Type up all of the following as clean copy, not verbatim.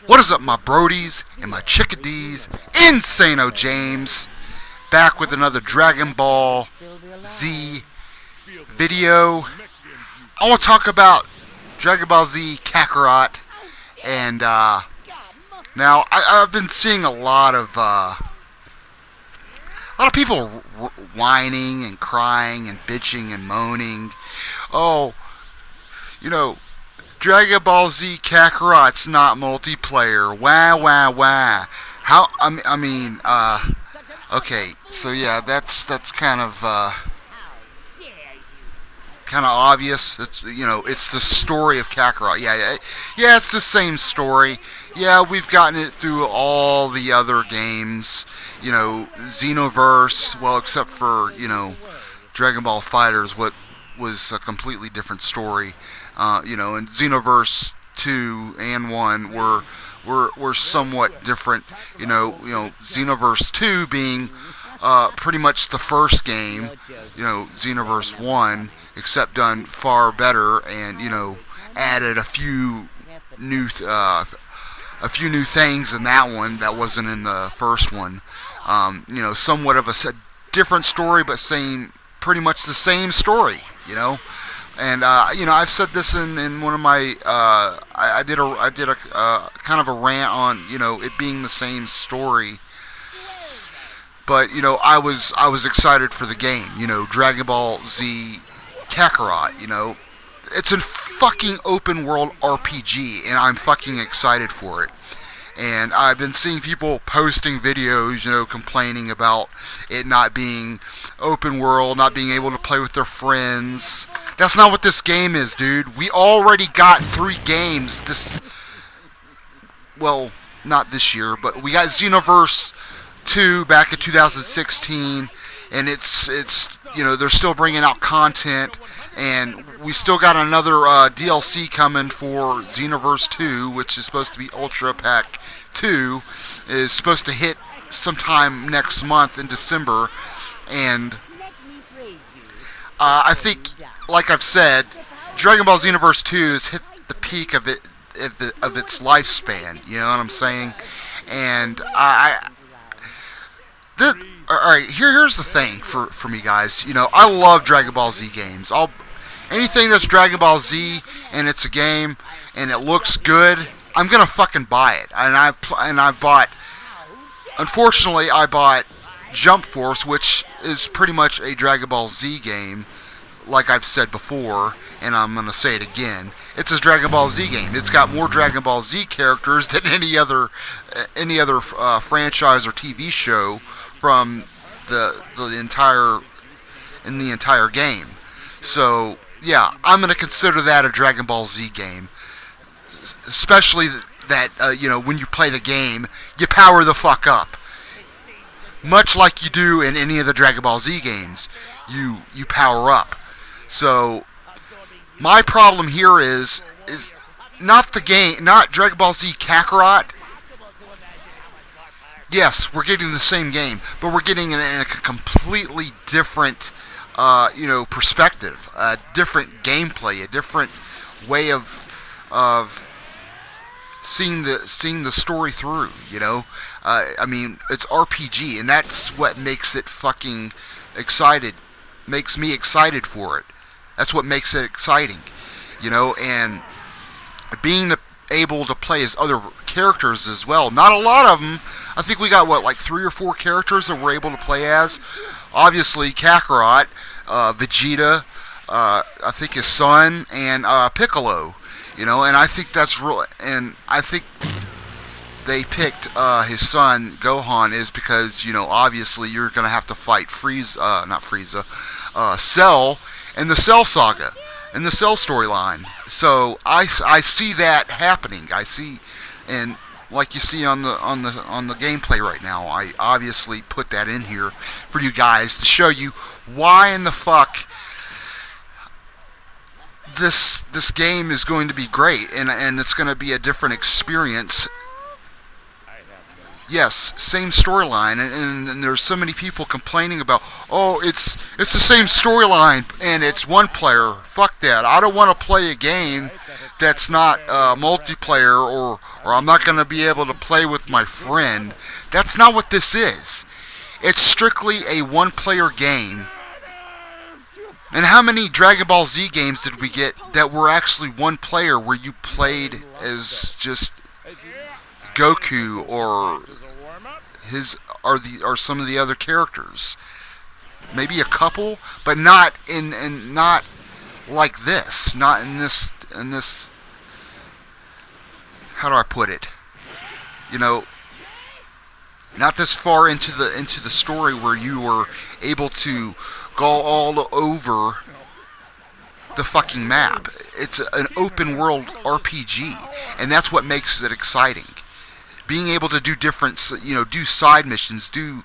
What is up, my brodies and my chickadees? Insano James, back with another Dragon Ball Z video. I want to talk about Dragon Ball Z Kakarot, and now I've been seeing a lot of people whining and crying and bitching and moaning. Oh, you know, Dragon Ball Z Kakarot's not multiplayer. Wah wah wah. How? Okay. So yeah, that's kind of obvious. It's the story of Kakarot. Yeah. It's the same story. Yeah, we've gotten it through all the other games. Xenoverse. Well, except for Dragon Ball Fighterz, what was a completely different story. And Xenoverse 2 and 1 were somewhat different. Xenoverse 2 being pretty much the first game. Xenoverse 1, except done far better, and added a few new things in that one that wasn't in the first one. Somewhat of a different story, but pretty much the same story. And I've said this in one of my I did a kind of a rant on it being the same story, but I was excited for the game. Dragon Ball Z Kakarot. It's a fucking open world RPG, and I'm fucking excited for it. And I've been seeing people posting videos, complaining about it not being open world, not being able to play with their friends. That's not what this game is, dude. We already got 3 games not this year, but we got Xenoverse 2 back in 2016, and it's they're still bringing out content, and we still got another DLC coming for Xenoverse 2, which is supposed to be Ultra Pack 2, is supposed to hit sometime next month in December, and I think, like I've said, Dragon Ball Xenoverse 2 has hit the peak of its lifespan. You know what I'm saying? And alright, here's the thing for me, guys. I love Dragon Ball Z games. Anything that's Dragon Ball Z and it's a game and it looks good, I'm gonna fucking buy it. And I've bought. Unfortunately, I bought Jump Force, which is pretty much a Dragon Ball Z game, like I've said before, and I'm gonna say it again. It's a Dragon Ball Z game. It's got more Dragon Ball Z characters than any other franchise or TV show from the entire game. So yeah, I'm gonna consider that a Dragon Ball Z game, especially that when you play the game, you power the fuck up, much like you do in any of the Dragon Ball Z games. You power up. So my problem here is not the game, not Dragon Ball Z Kakarot. Yes, we're getting the same game, but we're getting in a completely different perspective, a different gameplay, a different way of seeing the story through. It's RPG, and that's what makes it fucking excited. Makes me excited for it. That's what makes it exciting, and being able to play as other characters as well. Not a lot of them. I think we got like 3 or 4 characters that we're able to play as. Obviously, Kakarot, Vegeta, I think his son, and Piccolo. And I think that's real. And I think they picked his son Gohan is because obviously you're gonna have to fight Cell in the Cell saga, in the Cell storyline. So I see that happening. I see, and like you see on the gameplay right now, I obviously put that in here for you guys to show you why in the fuck this game is going to be great, and it's going to be a different experience. yes, same storyline, and there's so many people complaining about, oh, it's the same storyline and it's one player. Fuck that. I don't want to play a game that's not multiplayer, or I'm not going to be able to play with my friend. That's not what this is. It's strictly a one-player game. And how many Dragon Ball Z games did we get that were actually one player, where you played as just Goku or some of the other characters? Maybe a couple, but not not like this. Not in this. How do I put it? You know, not this far into the story where you were able to go all over the fucking map. It's an open world RPG, and that's what makes it exciting. Being able to do different, do side missions, do,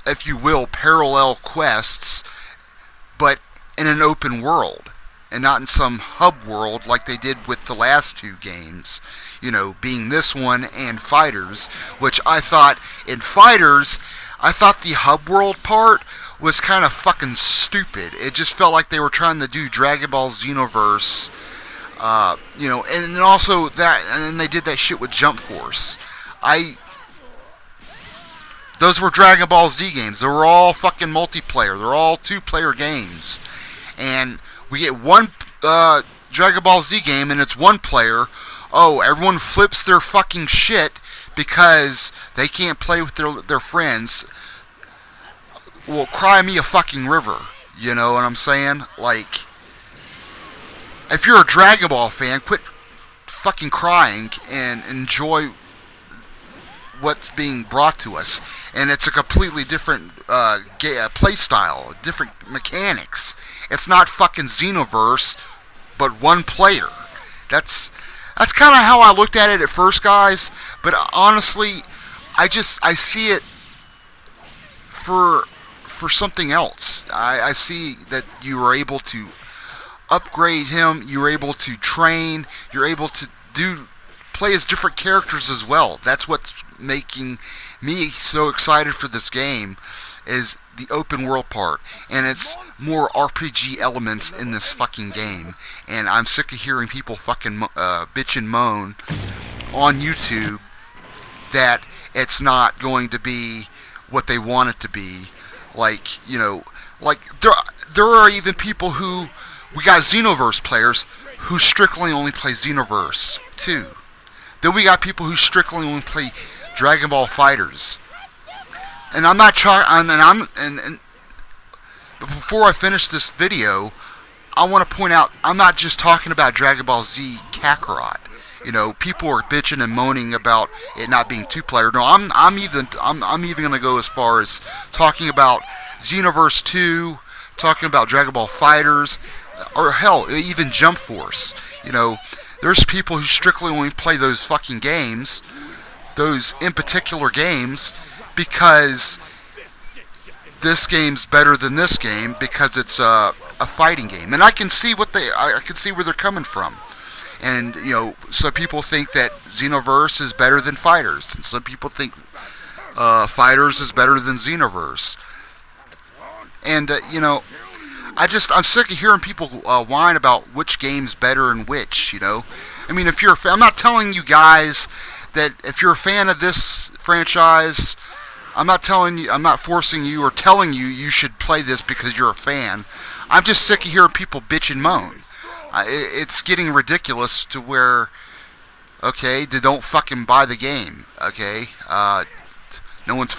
if you will, parallel quests, but in an open world, and not in some hub world like they did with the last two games. Being this one and Fighterz, which I thought in Fighterz, I thought the hub world part was kind of fucking stupid. It just felt like they were trying to do Dragon Ball Xenoverse, and also that, and they did that shit with Jump Force. Those were Dragon Ball Z games. They were all fucking multiplayer. They're all two-player games. And we get one Dragon Ball Z game, and it's one player. Oh, everyone flips their fucking shit because they can't play with their friends. Well, cry me a fucking river. You know what I'm saying? Like, if you're a Dragon Ball fan, quit fucking crying and enjoy what's being brought to us. And it's a completely different play style, different mechanics. It's not fucking Xenoverse, but one player. That's kind of how I looked at it at first, guys. But honestly, I see it for something else. I see that you are able to upgrade him. You're able to train. You're able to play as different characters as well. That's what's making me so excited for this game, is the open world part, and it's more RPG elements in this fucking game. And I'm sick of hearing people fucking bitch and moan on YouTube that it's not going to be what they want it to be. Like, there are even people who, we got Xenoverse players who strictly only play Xenoverse 2. Then we got people who strictly only play Dragon Ball Fighterz. And I'm not but before I finish this video, I want to point out, I'm not just talking about Dragon Ball Z Kakarot. People are bitching and moaning about it not being two-player. No, I'm even going to go as far as talking about Xenoverse 2, talking about Dragon Ball Fighterz, or hell, even Jump Force. There's people who strictly only play those fucking games, those in particular games, because this game's better than this game because it's a fighting game. And I can see I can see where they're coming from. And some people think that Xenoverse is better than Fighterz, and some people think Fighterz is better than Xenoverse. And I'm sick of hearing people whine about which game's better and which. I mean, if you're a fan, I'm not telling you guys that if you're a fan of this franchise, I'm not forcing you or telling you should play this because you're a fan. I'm just sick of hearing people bitch and moan. It's getting ridiculous to where, okay, they don't fucking buy the game, okay? No one's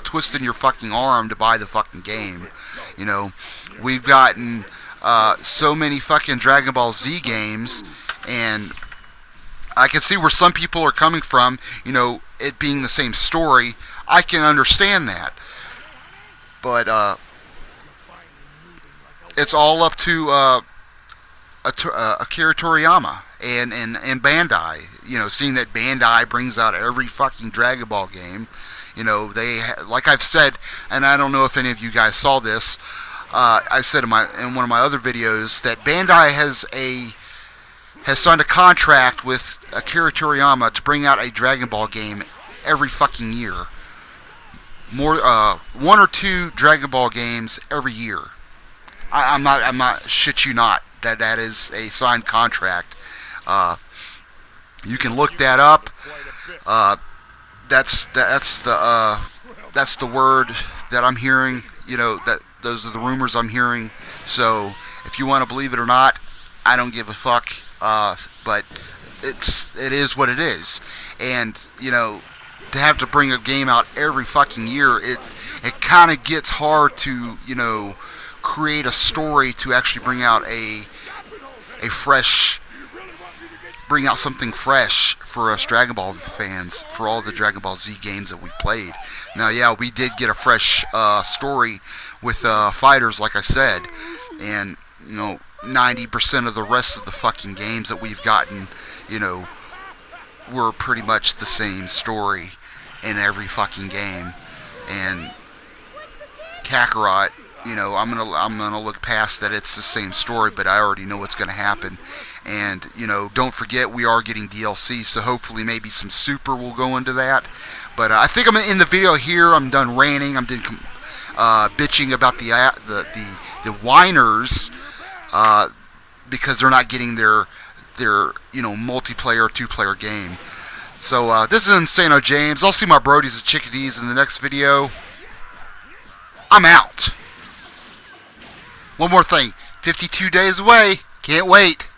twisting your fucking arm to buy the fucking game. We've gotten so many fucking Dragon Ball Z games, and I can see where some people are coming from, it being the same story. I can understand that. But it's all up to Akira Toriyama and Bandai. Seeing that Bandai brings out every fucking Dragon Ball game. They, like I've said, and I don't know if any of you guys saw this, I said in one of my other videos that Bandai has signed a contract with Akira Toriyama to bring out a Dragon Ball game every fucking year. More, 1 or 2 Dragon Ball games every year. I'm not, shit you not. That is a signed contract. You can look that up. That's the word that I'm hearing. You know, that those are the rumors I'm hearing. So if you want to believe it or not, I don't give a fuck. But it is what it is. And you know, to have to bring a game out every fucking year, it kind of gets hard to, you know, create a story to actually bring out bring out something fresh for us Dragon Ball fans, for all the Dragon Ball Z games that we've played. Now, yeah, we did get a fresh story with Fighterz, like I said, and you know, 90% of the rest of the fucking games that we've gotten, you know, were pretty much the same story in every fucking game. And Kakarot, you know, I'm gonna look past that. It's the same story, but I already know what's gonna happen. And you know, don't forget, we are getting DLC, so hopefully maybe some super will go into that. But I think I'm in the video here. I'm done ranting. I'm done bitching about the whiners because they're not getting their you know, multiplayer 2-player game. So this is Insano James. I'll see my brodies at Chickadees in the next video. I'm out. One more thing, 52 days away. Can't wait.